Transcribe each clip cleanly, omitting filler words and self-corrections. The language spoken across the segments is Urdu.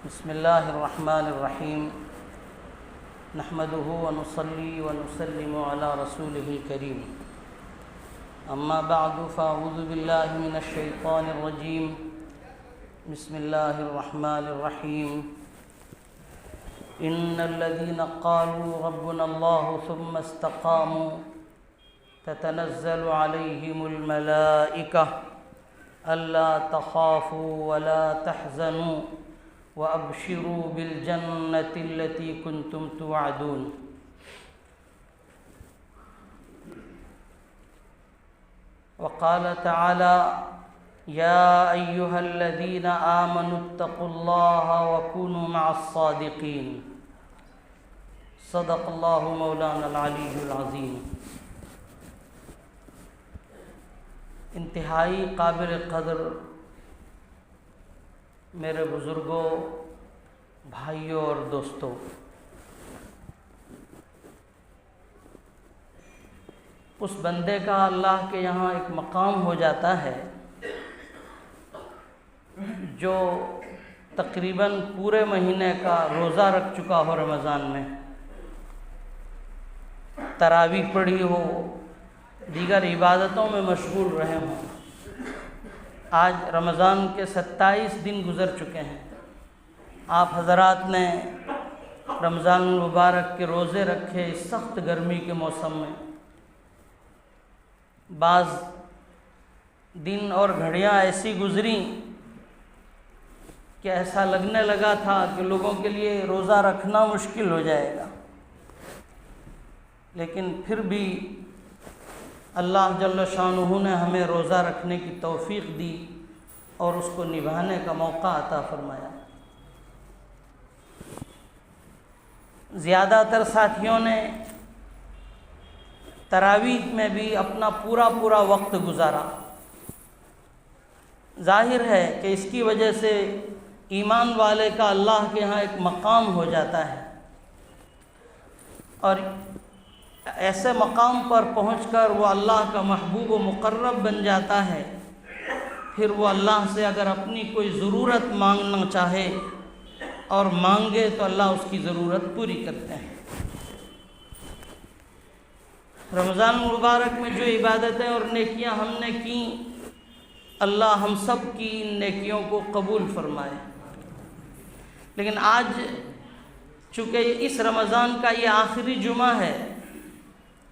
بسم اللہ الرحمن الرحیم نحمده ونصلي ونسلم على رسوله الكريم اما بعد فاعوذ باللہ من الشیطان الرجیم بسم اللہ الرحمن الرحیم ان الذين قالوا ربنا الله ثم استقاموا تتنزل عليهم الملائكة ألا تخافوا ولا تحزنوا وأبشروا بالجنة التي كنتم توعدون. وقال تعالى يا أيها الذين آمنوا اتقوا الله وكونوا مع الصادقين. صدق الله مولانا العلي العظيم. انتہائی قابل قدر میرے بزرگوں، بھائیوں اور دوستوں، اس بندے کا اللہ کے یہاں ایک مقام ہو جاتا ہے جو تقریباً پورے مہینے کا روزہ رکھ چکا ہو، رمضان میں تراویح پڑھی ہو، دیگر عبادتوں میں مشغول رہے ہوں. آج رمضان کے 27 دن گزر چکے ہیں. آپ حضرات نے رمضان المبارک کے روزے رکھے اس سخت گرمی کے موسم میں. بعض دن اور گھڑیاں ایسی گزریں کہ ایسا لگنے لگا تھا کہ لوگوں کے لیے روزہ رکھنا مشکل ہو جائے گا، لیکن پھر بھی اللہ جل شانہ نے ہمیں روزہ رکھنے کی توفیق دی اور اس کو نبھانے کا موقع عطا فرمایا. زیادہ تر ساتھیوں نے تراویح میں بھی اپنا پورا وقت گزارا. ظاہر ہے کہ اس کی وجہ سے ایمان والے کا اللہ کے ہاں ایک مقام ہو جاتا ہے، اور ایسے مقام پر پہنچ کر وہ اللہ کا محبوب و مقرب بن جاتا ہے. پھر وہ اللہ سے اگر اپنی کوئی ضرورت مانگنا چاہے اور مانگے تو اللہ اس کی ضرورت پوری کرتے ہیں. رمضان مبارک میں جو عبادتیں اور نیکیاں ہم نے کیں، اللہ ہم سب کی ان نیکیوں کو قبول فرمائے. لیکن آج چونکہ اس رمضان کا یہ آخری جمعہ ہے،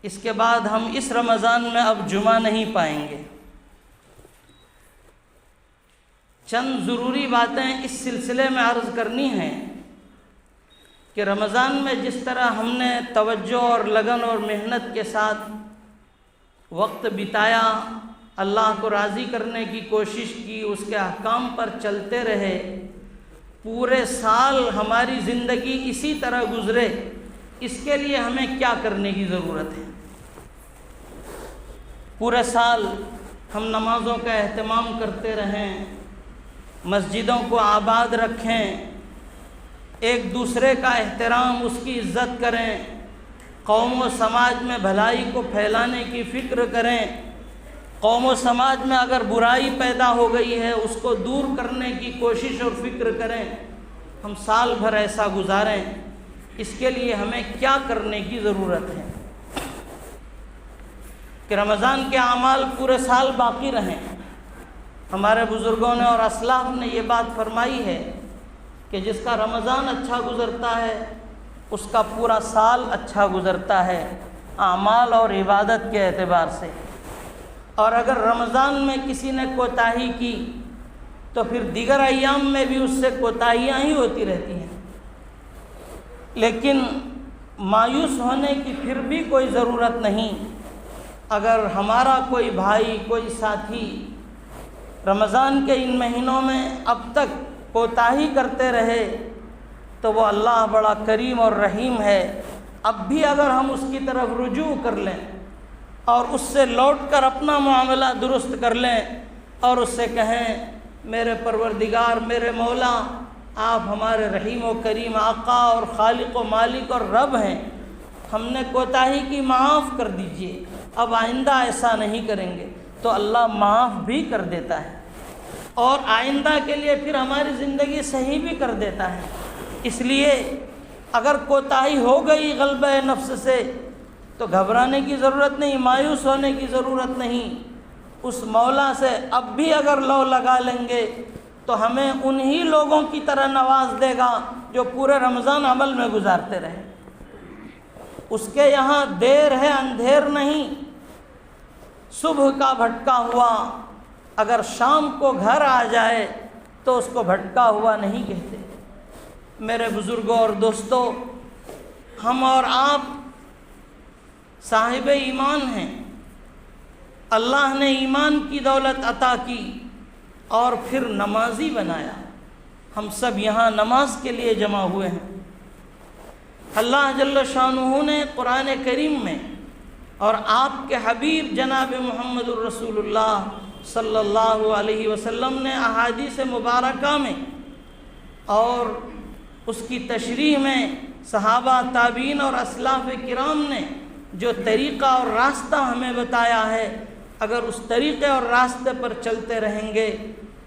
اس کے بعد ہم اس رمضان میں اب جمعہ نہیں پائیں گے. چند ضروری باتیں اس سلسلے میں عرض کرنی ہیں کہ رمضان میں جس طرح ہم نے توجہ اور لگن اور محنت کے ساتھ وقت بتایا، اللہ کو راضی کرنے کی کوشش کی، اس کے احکام پر چلتے رہے، پورے سال ہماری زندگی اسی طرح گزرے، اس کے لیے ہمیں کیا کرنے کی ضرورت ہے؟ پورے سال ہم نمازوں کا اہتمام کرتے رہیں، مسجدوں کو آباد رکھیں، ایک دوسرے کا احترام، اس کی عزت کریں، قوم و سماج میں بھلائی کو پھیلانے کی فکر کریں، قوم و سماج میں اگر برائی پیدا ہو گئی ہے اس کو دور کرنے کی کوشش اور فکر کریں. ہم سال بھر ایسا گزاریں. اس کے لیے ہمیں کیا کرنے کی ضرورت ہے کہ رمضان کے اعمال پورے سال باقی رہیں. ہمارے بزرگوں نے اور اسلاف نے یہ بات فرمائی ہے کہ جس کا رمضان اچھا گزرتا ہے اس کا پورا سال اچھا گزرتا ہے اعمال اور عبادت کے اعتبار سے. اور اگر رمضان میں کسی نے کوتاہی کی تو پھر دیگر ایام میں بھی اس سے کوتاہیاں ہی ہوتی رہتی ہیں. لیکن مایوس ہونے کی پھر بھی کوئی ضرورت نہیں. اگر ہمارا کوئی بھائی، کوئی ساتھی رمضان کے ان مہینوں میں اب تک کوتاہی کرتے رہے تو وہ اللہ بڑا کریم اور رحیم ہے. اب بھی اگر ہم اس کی طرف رجوع کر لیں اور اس سے لوٹ کر اپنا معاملہ درست کر لیں اور اس سے کہیں میرے پروردگار، میرے مولا، آپ ہمارے رحیم و کریم آقا اور خالق و مالک اور رب ہیں، ہم نے کوتاہی کی، معاف کر دیجئے، اب آئندہ ایسا نہیں کریں گے، تو اللہ معاف بھی کر دیتا ہے. اور آئندہ کے لیے پھر ہماری زندگی صحیح بھی کر دیتا ہے۔ اس لیے اگر کوتاہی ہو گئی غلبہ نفس سے تو گھبرانے کی ضرورت نہیں، مایوس ہونے کی ضرورت نہیں۔ اس مولا سے اب بھی اگر لو لگا لیں گے تو ہمیں انہی لوگوں کی طرح نواز دے گا جو پورے رمضان عمل میں گزارتے رہے۔ اس کے یہاں دیر ہے اندھیر نہیں، صبح کا بھٹکا ہوا اگر شام کو گھر آ جائے تو اس کو بھٹکا ہوا نہیں کہتے۔ میرے بزرگوں اور دوستوں، ہم اور آپ صاحب ایمان ہیں، اللہ نے ایمان کی دولت عطا کی اور پھر نمازی بنایا۔ ہم سب یہاں نماز کے لیے جمع ہوئے ہیں۔ اللہ جل شانہ نے قرآن کریم میں اور آپ کے حبیب جناب محمد الرسول اللہ صلی اللہ علیہ وسلم نے احادیث مبارکہ میں اور اس کی تشریح میں صحابہ تابعین اور اسلاف کرام نے جو طریقہ اور راستہ ہمیں بتایا ہے، اگر اس طریقے اور راستے پر چلتے رہیں گے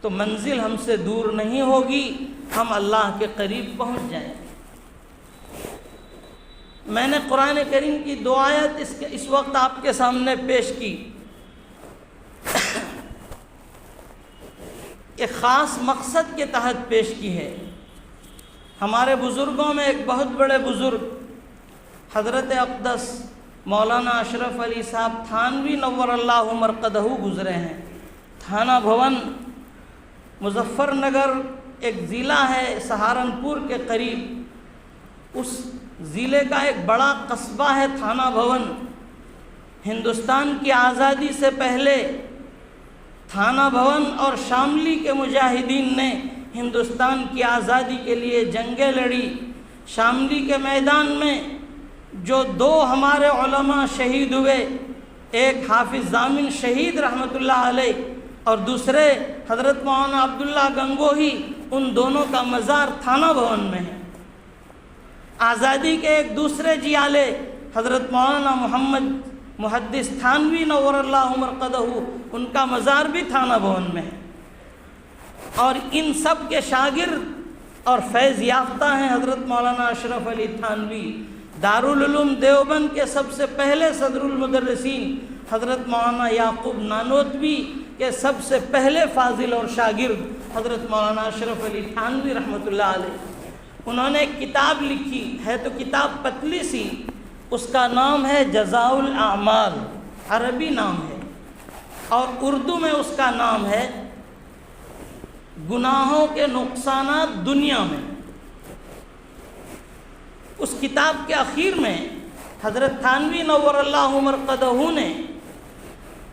تو منزل ہم سے دور نہیں ہوگی، ہم اللہ کے قریب پہنچ جائیں گے۔ میں نے قرآن کریم کی 2 آیت اس وقت آپ کے سامنے پیش کی۔ ایک خاص مقصد کے تحت پیش کی ہے۔ ہمارے بزرگوں میں ایک بہت بڑے بزرگ حضرت اقدس مولانا اشرف علی صاحب تھانوی نور اللہ مرقدہ گزرے ہیں۔ تھانہ بھون مظفر نگر ایک ضلع ہے سہارنپور کے قریب، اس ضلع کا ایک بڑا قصبہ ہے تھانہ بھون۔ ہندوستان کی آزادی سے پہلے تھانہ بھون اور شاملی کے مجاہدین نے ہندوستان کی آزادی کے لیے جنگیں لڑی۔ شاملی کے میدان میں جو 2 ہمارے علماء شہید ہوئے، ایک حافظ ضامن شہید رحمۃ اللہ علیہ اور دوسرے حضرت مولانا عبداللہ گنگوہی، ان دونوں کا مزار تھانہ بھون میں ہے۔ آزادی کے ایک دوسرے جیالے حضرت مولانا محمد محدث تھانوی نور اللہ مرقدہ، ان کا مزار بھی تھانہ بھون میں ہے۔ اور ان سب کے شاگرد اور فیض یافتہ ہیں حضرت مولانا اشرف علی تھانوی۔ دارالعلوم دیوبند کے سب سے پہلے صدر المدرسین حضرت مولانا یعقوب نانوتوی کے سب سے پہلے فاضل اور شاگرد حضرت مولانا اشرف علی تھانوی رحمۃ اللہ علیہ۔ انہوں نے ایک کتاب لکھی ہے، تو کتاب پتلی سی، اس کا نام ہے جزاء الاعمال، عربی نام ہے، اور اردو میں اس کا نام ہے گناہوں کے نقصانات دنیا میں۔ اس کتاب کے اخیر میں حضرت تھانوی نور اللہ مرقدہ نے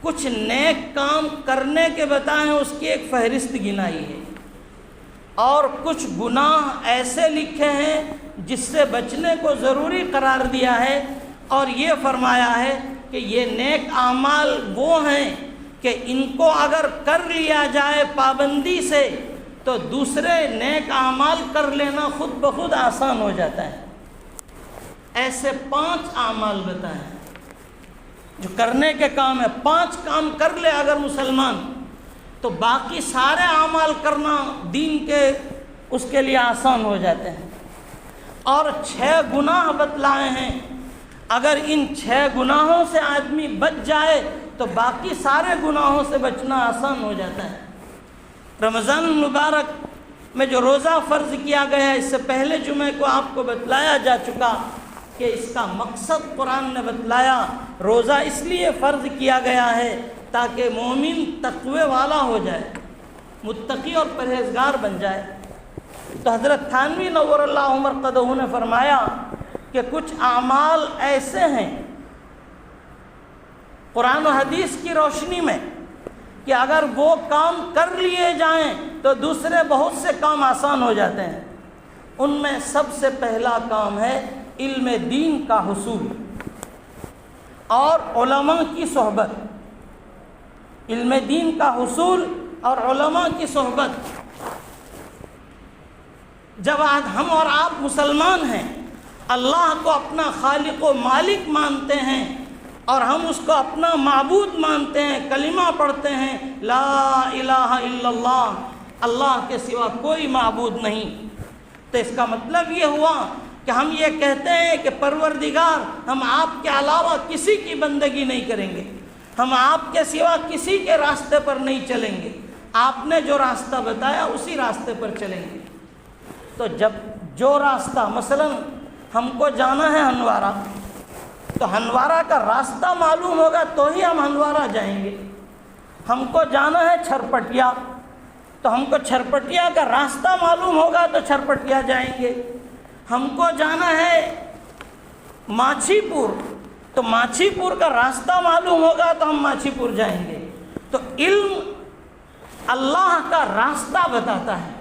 کچھ نیک کام کرنے کے بتائیں، اس کی ایک فہرست گنائی ہے، اور کچھ گناہ ایسے لکھے ہیں جس سے بچنے کو ضروری قرار دیا ہے، اور یہ فرمایا ہے کہ یہ نیک اعمال وہ ہیں کہ ان کو اگر کر لیا جائے پابندی سے تو دوسرے نیک اعمال کر لینا خود بخود آسان ہو جاتا ہے۔ ایسے 5 اعمال بتائیں جو کرنے کے کام ہے۔ 5 کام کر لے اگر مسلمان تو باقی سارے اعمال کرنا دین کے اس کے لیے آسان ہو جاتے ہیں۔ اور 6 گناہ بتلائے ہیں، اگر ان 6 گناہوں سے آدمی بچ جائے تو باقی سارے گناہوں سے بچنا آسان ہو جاتا ہے۔ رمضان المبارک میں جو روزہ فرض کیا گیا ہے، اس سے پہلے جمعے کو آپ کو بتلایا جا چکا کہ اس کا مقصد قرآن نے بتلایا۔ روزہ اس لیے فرض کیا گیا ہے تاکہ مومن تقوی والا ہو جائے، متقی اور پرہیزگار بن جائے۔ تو حضرت تھانوی نور اللہ مرقدہ نے فرمایا کہ کچھ اعمال ایسے ہیں قرآن و حدیث کی روشنی میں کہ اگر وہ کام کر لیے جائیں تو دوسرے بہت سے کام آسان ہو جاتے ہیں۔ ان میں سب سے پہلا کام ہے علم دین کا حصول اور علماء کی صحبت۔ علم دین کا حصول اور علماء کی صحبت۔ جب آج ہم اور آپ مسلمان ہیں، اللہ کو اپنا خالق و مالک مانتے ہیں، اور ہم اس کو اپنا معبود مانتے ہیں، کلمہ پڑھتے ہیں لا الہ الا اللہ، اللہ کے سوا کوئی معبود نہیں، تو اس کا مطلب یہ ہوا کہ ہم یہ کہتے ہیں کہ پروردگار ہم آپ کے علاوہ کسی کی بندگی نہیں کریں گے، ہم آپ کے سوا کسی کے راستے پر نہیں چلیں گے، آپ نے جو راستہ بتایا اسی راستے پر چلیں گے۔ تو جب جو راستہ، مثلا ہم کو جانا ہے ہندوارہ، تو ہندوارہ کا راستہ معلوم ہوگا تو ہی ہم ہندوارہ جائیں گے۔ ہم کو جانا ہے چھرپٹیا، تو ہم کو چھرپٹیا کا راستہ معلوم ہوگا تو چھرپٹیا جائیں گے۔ ہم کو جانا ہے ماچھی پور، تو ماچھی پور کا راستہ معلوم ہوگا تو ہم ماچھی پور جائیں گے۔ تو علم اللہ کا راستہ بتاتا ہے،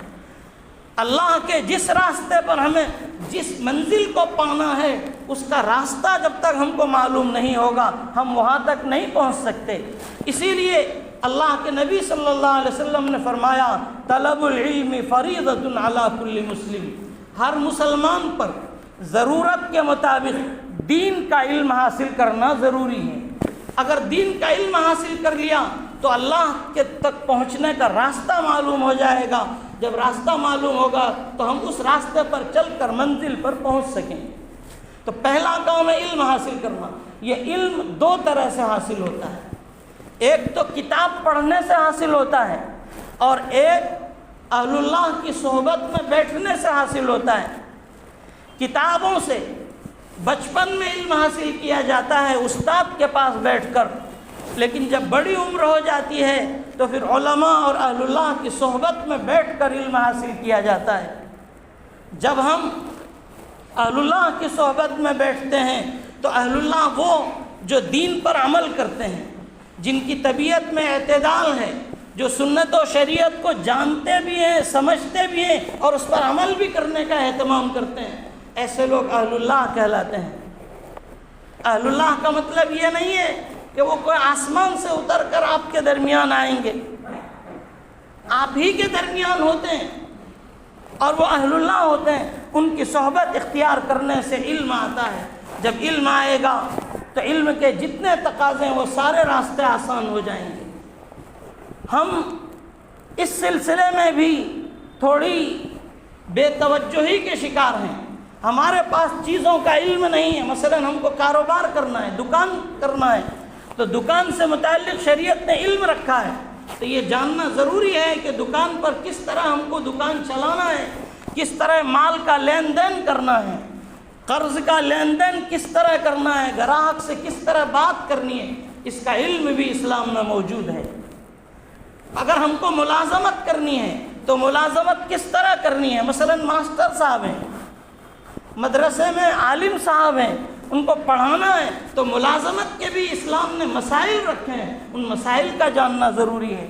اللہ کے جس راستے پر ہمیں جس منزل کو پانا ہے اس کا راستہ جب تک ہم کو معلوم نہیں ہوگا ہم وہاں تک نہیں پہنچ سکتے۔ اسی لیے اللہ کے نبی صلی اللہ علیہ وسلم نے فرمایا طلب العلم فریضۃ علی کل مسلم، ہر مسلمان پر ضرورت کے مطابق دین کا علم حاصل کرنا ضروری ہے۔ اگر دین کا علم حاصل کر لیا تو اللہ کے تک پہنچنے کا راستہ معلوم ہو جائے گا، جب راستہ معلوم ہوگا تو ہم اس راستے پر چل کر منزل پر پہنچ سکیں۔ تو پہلا کام ہے علم حاصل کرنا۔ یہ علم دو طرح سے حاصل ہوتا ہے، ایک تو کتاب پڑھنے سے حاصل ہوتا ہے اور ایک اہل اللہ کی صحبت میں بیٹھنے سے حاصل ہوتا ہے۔ کتابوں سے بچپن میں علم حاصل کیا جاتا ہے استاد کے پاس بیٹھ کر، لیکن جب بڑی عمر ہو جاتی ہے تو پھر علماء اور اہل اللہ کی صحبت میں بیٹھ کر علم حاصل کیا جاتا ہے۔ جب ہم اہل اللہ کی صحبت میں بیٹھتے ہیں تو اہل اللہ وہ جو دین پر عمل کرتے ہیں، جن کی طبیعت میں اعتدال ہے، جو سنت و شریعت کو جانتے بھی ہیں، سمجھتے بھی ہیں اور اس پر عمل بھی کرنے کا اہتمام کرتے ہیں، ایسے لوگ اہل اللہ کہلاتے ہیں۔ اہل اللہ کا مطلب یہ نہیں ہے کہ وہ کوئی آسمان سے اتر کر آپ کے درمیان آئیں گے، آپ ہی کے درمیان ہوتے ہیں اور وہ اہل اللہ ہوتے ہیں۔ ان کی صحبت اختیار کرنے سے علم آتا ہے، جب علم آئے گا تو علم کے جتنے تقاضے ہیں وہ سارے راستے آسان ہو جائیں گے۔ ہم اس سلسلے میں بھی تھوڑی بے توجہی کے شکار ہیں، ہمارے پاس چیزوں کا علم نہیں ہے۔ مثلا ہم کو کاروبار کرنا ہے، دکان کرنا ہے، تو دکان سے متعلق شریعت نے علم رکھا ہے، تو یہ جاننا ضروری ہے کہ دکان پر کس طرح ہم کو دکان چلانا ہے، کس طرح مال کا لین دین کرنا ہے، قرض کا لین دین کس طرح کرنا ہے، گراہک سے کس طرح بات کرنی ہے، اس کا علم بھی اسلام میں موجود ہے۔ اگر ہم کو ملازمت کرنی ہے تو ملازمت کس طرح کرنی ہے، مثلا ماسٹر صاحب ہیں، مدرسے میں عالم صاحب ہیں، ان کو پڑھانا ہے تو ملازمت کے بھی اسلام نے مسائل رکھے ہیں، ان مسائل کا جاننا ضروری ہے۔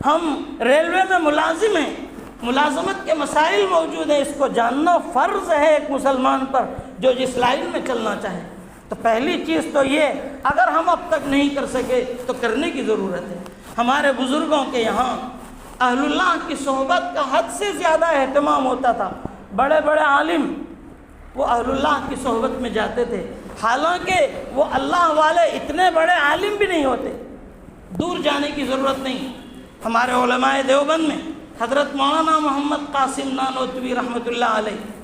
ہم ریلوے میں ملازم ہیں، ملازمت کے مسائل موجود ہیں، اس کو جاننا فرض ہے ایک مسلمان پر جو جس لائن میں چلنا چاہے۔ تو پہلی چیز تو یہ، اگر ہم اب تک نہیں کر سکے تو کرنے کی ضرورت ہے۔ ہمارے بزرگوں کے یہاں اہل اللہ کی صحبت کا حد سے زیادہ اہتمام ہوتا تھا، بڑے بڑے عالم وہ اہل اللہ کی صحبت میں جاتے تھے، حالانکہ وہ اللہ والے اتنے بڑے عالم بھی نہیں ہوتے، دور جانے کی ضرورت نہیں۔ ہمارے علماء دیوبند میں حضرت مولانا محمد قاسم نانوتوی رحمۃ اللہ علیہ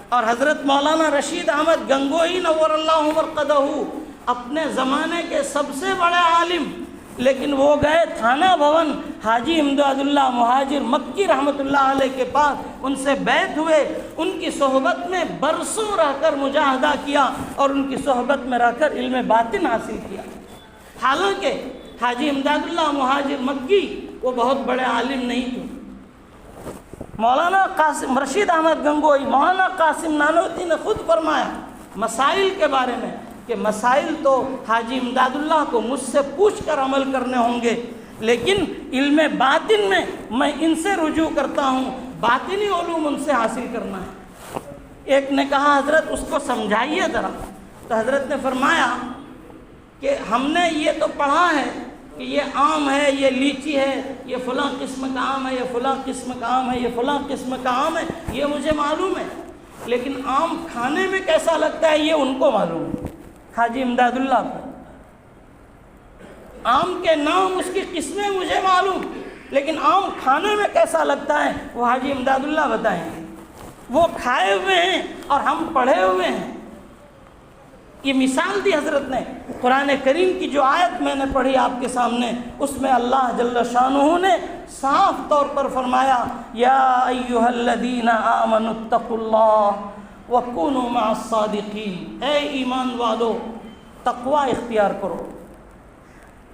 اور حضرت مولانا رشید احمد گنگوہی نور اللہ مرقدہ اپنے زمانے کے سب سے بڑے عالم، لیکن وہ گئے تھانہ بھون حاجی امداد اللہ مہاجر مکی رحمۃ اللہ علیہ کے پاس، ان سے بیعت ہوئے، ان کی صحبت میں برسوں رہ کر مجاہدہ کیا اور ان کی صحبت میں رہ کر علم باطن حاصل کیا۔ حالانکہ حاجی امداد اللہ مہاجر مکی وہ بہت بڑے عالم نہیں تھے۔ مولانا قاسم رشید احمد گنگوہی، مولانا قاسم نانوتوی نے خود فرمایا مسائل کے بارے میں کہ مسائل تو حاجی امداد اللہ کو مجھ سے پوچھ کر عمل کرنے ہوں گے، لیکن علم باطن میں ان سے رجوع کرتا ہوں، باطنی علوم ان سے حاصل کرنا ہے۔ ایک نے کہا حضرت اس کو سمجھائیے ذرا، تو حضرت نے فرمایا کہ ہم نے یہ تو پڑھا ہے کہ یہ آم ہے، یہ لیچی ہے، یہ فلاں قسم کا آم ہے، یہ فلاں قسم کا آم ہے، یہ فلاں قسم کا آم ہے، یہ مجھے معلوم ہے، لیکن آم کھانے میں کیسا لگتا ہے یہ ان کو معلوم ہے، حاجی امداد اللہ کو۔ آم کے نام، اس کی قسمیں مجھے معلوم، لیکن آم کھانے میں کیسا لگتا ہے وہ حاجی امداد اللہ بتائیں گے۔ وہ کھائے ہوئے ہیں اور ہم پڑھے ہوئے ہیں۔ یہ مثال دی حضرت نے۔ قرآن کریم کی جو آیت میں نے پڑھی آپ کے سامنے، اس میں اللہ جل شانہ نے صاف طور پر فرمایا یا ایھا الذین آمنوا اتقوا اللہ وکونوا مع الصادقین، اے ایمان والو تقوی اختیار کرو۔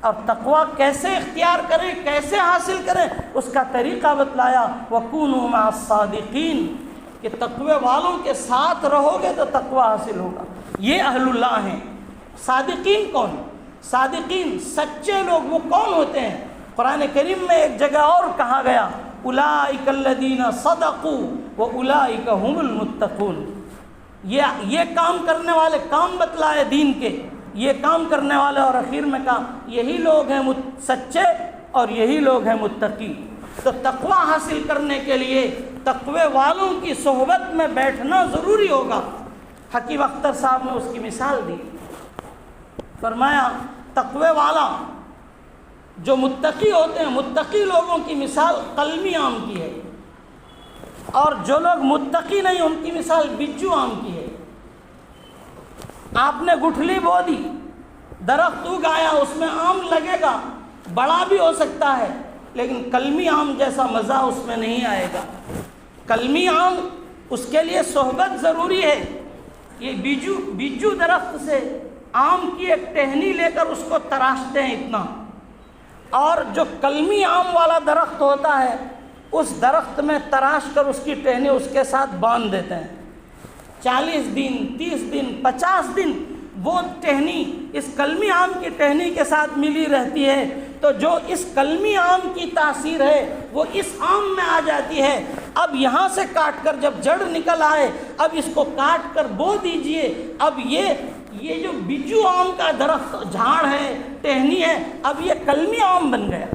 اور تقوی کیسے اختیار کریں، کیسے حاصل کریں، اس کا طریقہ بتلایا وکونوا مع الصادقین، کہ تقوی والوں کے ساتھ رہو گے تو تقوی حاصل ہوگا۔ یہ اہل اللہ ہیں۔ صادقین کون؟ صادقین سچے لوگ وہ کون ہوتے ہیں؟ قرآن کریم میں ایک جگہ اور کہا گیا اولئک الذین صدقوا واولئک هم المتقون۔ یہ کام کرنے والے، کام بتلائے دین کے، یہ کام کرنے والے، اور اخیر میں کہا یہی لوگ ہیں سچے اور یہی لوگ ہیں متقی۔ تو تقوی حاصل کرنے کے لیے تقوی والوں کی صحبت میں بیٹھنا ضروری ہوگا۔ حکیم اختر صاحب نے اس کی مثال دی، فرمایا تقوی والا جو متقی ہوتے ہیں، متقی لوگوں کی مثال قلمی آم کی ہے، اور جو لوگ متقی نہیں ان کی مثال بجو آم کی ہے۔ آپ نے گٹھلی بو دی، درخت اگایا، اس میں آم لگے گا، بڑا بھی ہو سکتا ہے، لیکن کلمی آم جیسا مزہ اس میں نہیں آئے گا۔ کلمی آم اس کے لیے صحبت ضروری ہے۔ یہ بیجو درخت سے آم کی ایک ٹہنی لے کر اس کو تراشتے ہیں اتنا، اور جو کلمی آم والا درخت ہوتا ہے اس درخت میں تراش کر اس کی ٹہنی اس کے ساتھ باندھ دیتے ہیں۔ 40 دن 30 دن 50 دن وہ ٹہنی اس کلمی آم کی ٹہنی کے ساتھ ملی رہتی ہے، تو جو اس کلمی آم کی تاثیر ہے وہ اس آم میں آ جاتی ہے۔ اب یہاں سے کاٹ کر جب جڑ نکل آئے، اب اس کو کاٹ کر بو دیجئے، اب یہ جو بجو آم کا درخت جھاڑ ہے، ٹہنی ہے، اب یہ کلمی آم بن گیا۔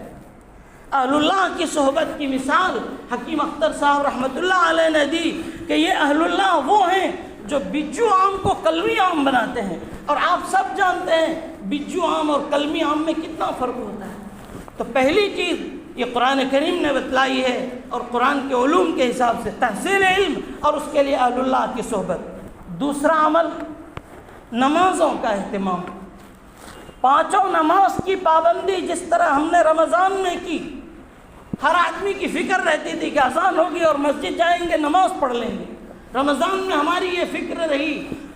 اہل اللہ کی صحبت کی مثال حکیم اختر صاحب رحمۃ اللہ علیہ نے دی کہ یہ اہل اللہ وہ ہیں جو بجو آم کو کلمی آم بناتے ہیں۔ اور آپ سب جانتے ہیں بجو آم اور کلمی آم میں کتنا فرق ہوتا ہے۔ تو پہلی چیز یہ قرآن کریم نے بتلائی ہے، اور قرآن کے علوم کے حساب سے تحصیل علم، اور اس کے لیے اہل اللہ کی صحبت۔ دوسرا عمل نمازوں کا اہتمام۔ 5 نماز کی پابندی جس طرح ہم نے رمضان میں کی، ہر آدمی کی فکر رہتی تھی کہ اذان ہوگی اور مسجد جائیں گے، نماز پڑھ لیں گے۔ رمضان میں ہماری یہ فکر رہی،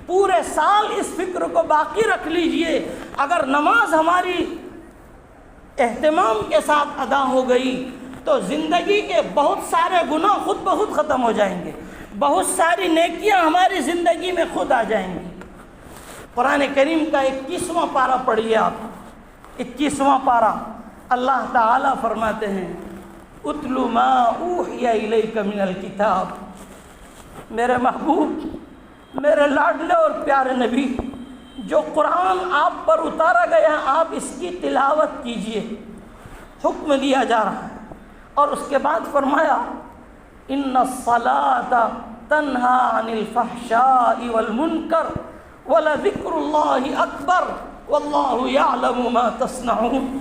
پورے سال اس فکر کو باقی رکھ لیجئے۔ اگر نماز ہماری اہتمام کے ساتھ ادا ہو گئی تو زندگی کے بہت سارے گناہ خود بخود ختم ہو جائیں گے، بہت ساری نیکیاں ہماری زندگی میں خود آ جائیں گی۔ قرآن کریم کا 21واں پارہ پڑھیے آپ، 21واں پارہ، اللہ تعالیٰ فرماتے ہیں اتل ما اوحی الیک من الکتاب۔ میرے محبوب، میرے لاڈلے اور پیارے نبی، جو قرآن آپ پر اتارا گیا ہے آپ اس کی تلاوت کیجئے، حکم دیا جا رہا ہے۔ اور اس کے بعد فرمایا ان الصلاۃ تنہی عن الفحشاء والمنکر ولذکر اللہ اکبر واللہ یعلم ما تصنعون۔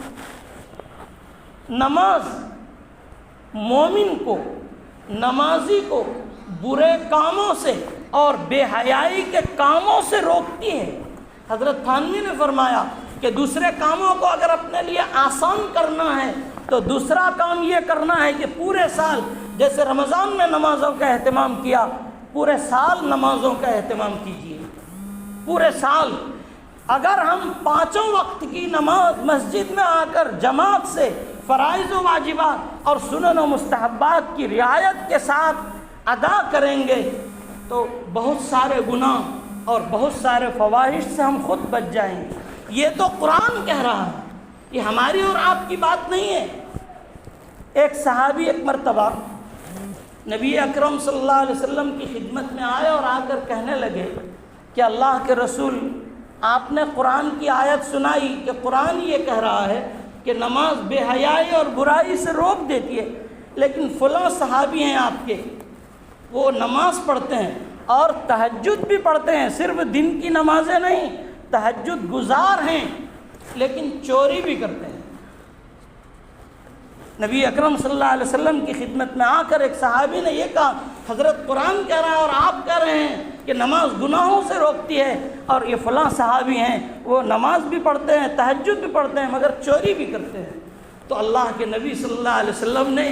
نماز مومن کو، نمازی کو برے کاموں سے اور بے حیائی کے کاموں سے روکتی ہے۔ حضرت تھانوی نے فرمایا کہ دوسرے کاموں کو اگر اپنے لیے آسان کرنا ہے تو دوسرا کام یہ کرنا ہے کہ پورے سال، جیسے رمضان میں نمازوں کا اہتمام کیا، پورے سال نمازوں کا اہتمام کیجیے۔ پورے سال اگر ہم 5 وقت کی نماز مسجد میں آ کر جماعت سے فرائض و واجبات اور سنن و مستحبات کی رعایت کے ساتھ ادا کریں گے تو بہت سارے گناہ اور بہت سارے فواحش سے ہم خود بچ جائیں گے۔ یہ تو قرآن کہہ رہا ہے، یہ ہماری اور آپ کی بات نہیں ہے۔ ایک صحابی ایک مرتبہ نبی اکرم صلی اللہ علیہ وسلم کی خدمت میں آئے اور آ کر کہنے لگے کہ اللہ کے رسول، آپ نے قرآن کی آیت سنائی کہ قرآن یہ کہہ رہا ہے کہ نماز بے حیائی اور برائی سے روک دیتی ہے، لیکن فلاں صحابی ہیں آپ کے، وہ نماز پڑھتے ہیں اور تہجد بھی پڑھتے ہیں، صرف دن کی نمازیں نہیں، تہجد گزار ہیں، لیکن چوری بھی کرتے ہیں۔ نبی اکرم صلی اللہ علیہ وسلم کی خدمت میں آ کر ایک صحابی نے یہ کہا، حضرت قرآن کہہ رہا ہے اور آپ کہہ رہے ہیں کہ نماز گناہوں سے روکتی ہے، اور یہ فلاں صحابی ہیں وہ نماز بھی پڑھتے ہیں، تہجد بھی پڑھتے ہیں، مگر چوری بھی کرتے ہیں۔ تو اللہ کے نبی صلی اللہ علیہ وسلم نے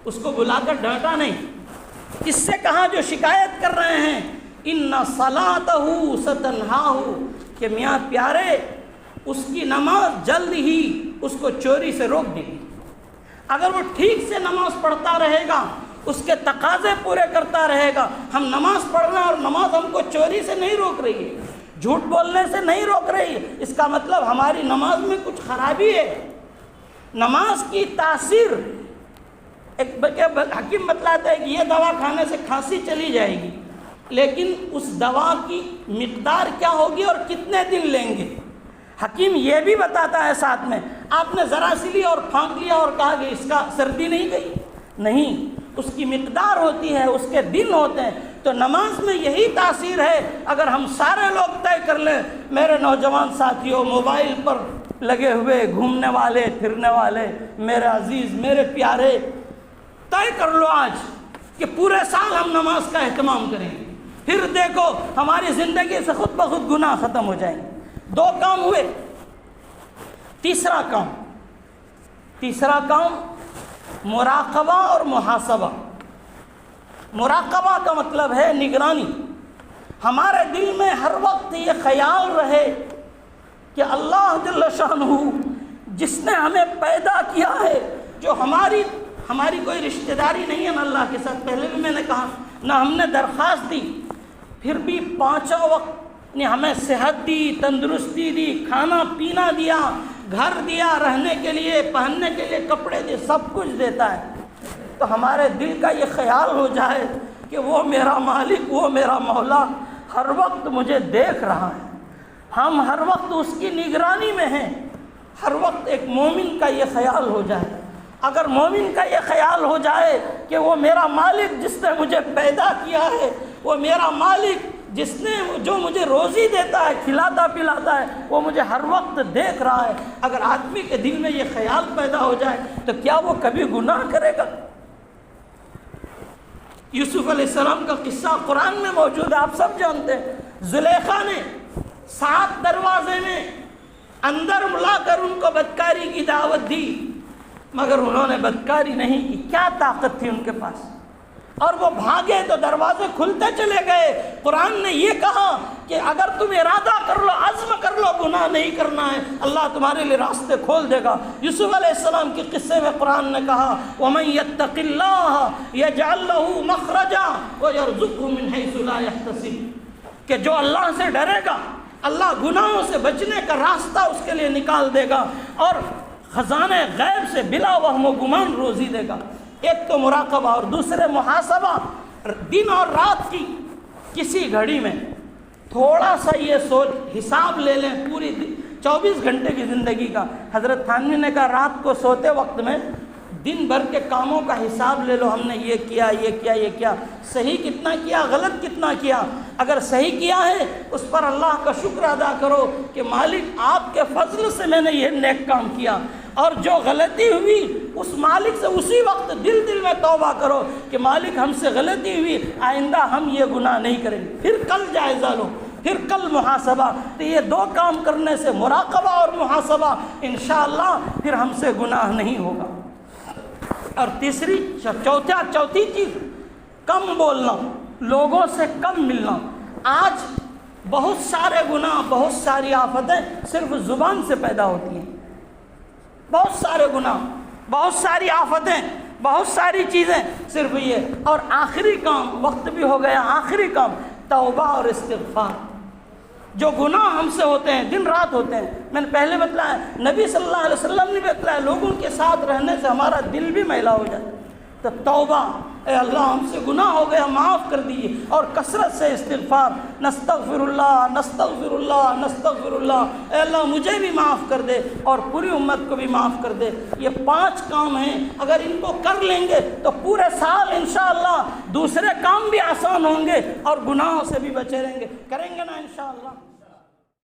اس کو بلا کر ڈانٹا نہیں، اس سے کہا جو شکایت کر رہے ہیں اِنَّ صَلَاتَهُ سَتَنْهَاهُ، کہ میاں پیارے اس کی نماز جلد ہی اس کو چوری سے روک دے گی۔ اگر وہ ٹھیک سے نماز پڑھتا رہے گا، اس کے تقاضے پورے کرتا رہے گا، ہم نماز پڑھ رہے ہیں اور نماز ہم کو چوری سے نہیں روک رہی ہے، جھوٹ بولنے سے نہیں روک رہی ہے، اس کا مطلب ہماری نماز میں کچھ خرابی ہے۔ نماز کی تاثیر، ایک حکیم بتلاتا ہے کہ یہ دوا کھانے سے کھانسی چلی جائے گی، لیکن اس دوا کی مقدار کیا ہوگی اور کتنے دن لیں گے۔ حکیم یہ بھی بتاتا ہے ساتھ میں، آپ نے ذرا سی لی اور پھانک لیا اور کہا کہ اس کا سردی نہیں گئی، نہیں، اس کی مقدار ہوتی ہے، اس کے دن ہوتے ہیں۔ تو نماز میں یہی تاثیر ہے۔ اگر ہم سارے لوگ طے کر لیں، میرے نوجوان ساتھیوں، موبائل پر لگے ہوئے گھومنے والے پھرنے والے، میرے عزیز میرے پیارے، طے کر لو آج کہ پورے سال ہم نماز کا اہتمام کریں گے، پھر دیکھو ہماری زندگی سے خود بخود گناہ ختم ہو جائیں گے۔ 2 کام ہوئے۔ تیسرا کام مراقبہ اور محاسبہ۔ مراقبہ کا مطلب ہے نگرانی۔ ہمارے دل میں ہر وقت یہ خیال رہے کہ اللہ جل شانہ جس نے ہمیں پیدا کیا ہے، جو ہماری کوئی رشتہ داری نہیں ہے نا اللہ کے ساتھ، پہلے بھی میں نے کہا، نہ ہم نے درخواست دی، پھر بھی 5 وقت نے ہمیں صحت دی، تندرستی دی، کھانا پینا دیا، گھر دیا، رہنے کے لیے پہننے کے لیے کپڑے دیے، سب کچھ دیتا ہے۔ تو ہمارے دل کا یہ خیال ہو جائے کہ وہ میرا مالک، وہ میرا مولا ہر وقت مجھے دیکھ رہا ہے، ہم ہر وقت اس کی نگرانی میں ہیں۔ ہر وقت ایک مومن کا یہ خیال ہو جائے۔ اگر مومن کا یہ خیال ہو جائے کہ وہ میرا مالک جس نے مجھے پیدا کیا ہے، وہ میرا مالک جس نے جو مجھے روزی دیتا ہے، کھلاتا پلاتا ہے، وہ مجھے ہر وقت دیکھ رہا ہے، اگر آدمی کے دل میں یہ خیال پیدا ہو جائے تو کیا وہ کبھی گناہ کرے گا؟ یوسف علیہ السلام کا قصہ قرآن میں موجود ہے، آپ سب جانتے ہیں۔ زلیخا نے 7 دروازے میں اندر بلا کر ان کو بدکاری کی دعوت دی، مگر انہوں نے بدکاری نہیں کی۔ کیا طاقت تھی ان کے پاس؟ اور وہ بھاگے تو دروازے کھلتے چلے گئے۔ قرآن نے یہ کہا کہ اگر تم ارادہ کر لو، عزم کر لو گناہ نہیں کرنا ہے، اللہ تمہارے لیے راستے کھول دے گا۔ یوسف علیہ السلام کے قصے میں قرآن نے کہا وَمَن يَتَّقِ اللَّهَ يَجْعَلْ لَهُ مَخْرَجًا وَيَرْزُقْهُ مِنْ حَيْثُ لَا يَحْتَسِبُ، کہ جو اللہ سے ڈرے گا، اللہ گناہوں سے بچنے کا راستہ اس کے لیے نکال دے گا اور خزانے غیب سے بلا وہم و گمان روزی دے گا۔ ایک تو مراقبہ اور دوسرے محاسبہ۔ دن اور رات کی کسی گھڑی میں تھوڑا سا یہ سوچ حساب لے لیں پوری 24 گھنٹے کی زندگی کا۔ حضرت تھانوی نے کہا رات کو سوتے وقت میں دن بھر کے کاموں کا حساب لے لو، ہم نے یہ کیا یہ کیا یہ کیا، صحیح کتنا کیا، غلط کتنا کیا۔ اگر صحیح کیا ہے اس پر اللہ کا شکر ادا کرو کہ مالک آپ کے فضل سے میں نے یہ نیک کام کیا، اور جو غلطی ہوئی اس مالک سے اسی وقت دل میں توبہ کرو کہ مالک ہم سے غلطی ہوئی، آئندہ ہم یہ گناہ نہیں کریں گے، پھر کل جائزہ لو، پھر کل محاسبہ۔ تو یہ 2 کام کرنے سے، مراقبہ اور محاسبہ، انشاءاللہ پھر ہم سے گناہ نہیں ہوگا۔ اور چوتھی چیز کم بولنا، لوگوں سے کم ملنا۔ آج بہت سارے گناہ، بہت ساری آفتیں صرف زبان سے پیدا ہوتی ہیں، بہت سارے گناہ، بہت ساری آفتیں، بہت ساری چیزیں صرف یہ۔ اور آخری کام، وقت بھی ہو گیا، آخری کام توبہ اور استغفار۔ جو گناہ ہم سے ہوتے ہیں، دن رات ہوتے ہیں، میں نے پہلے بتلایا، نبی صلی اللہ علیہ وسلم نے بتلایا، لوگوں کے ساتھ رہنے سے ہمارا دل بھی میلا ہو جاتا ہے۔ تو توبہ، اے اللہ ہم سے گناہ ہو گیا، معاف کر دیجیے، اور کثرت سے استغفار، نستغفر اللہ نستغفر اللہ نستغفر اللہ، اے اللہ مجھے بھی معاف کر دے اور پوری امت کو بھی معاف کر دے۔ یہ 5 کام ہیں، اگر ان کو کر لیں گے تو پورے سال انشاءاللہ دوسرے کام بھی آسان ہوں گے اور گناہوں سے بھی بچے رہیں گے۔ کریں گے نا انشاءاللہ؟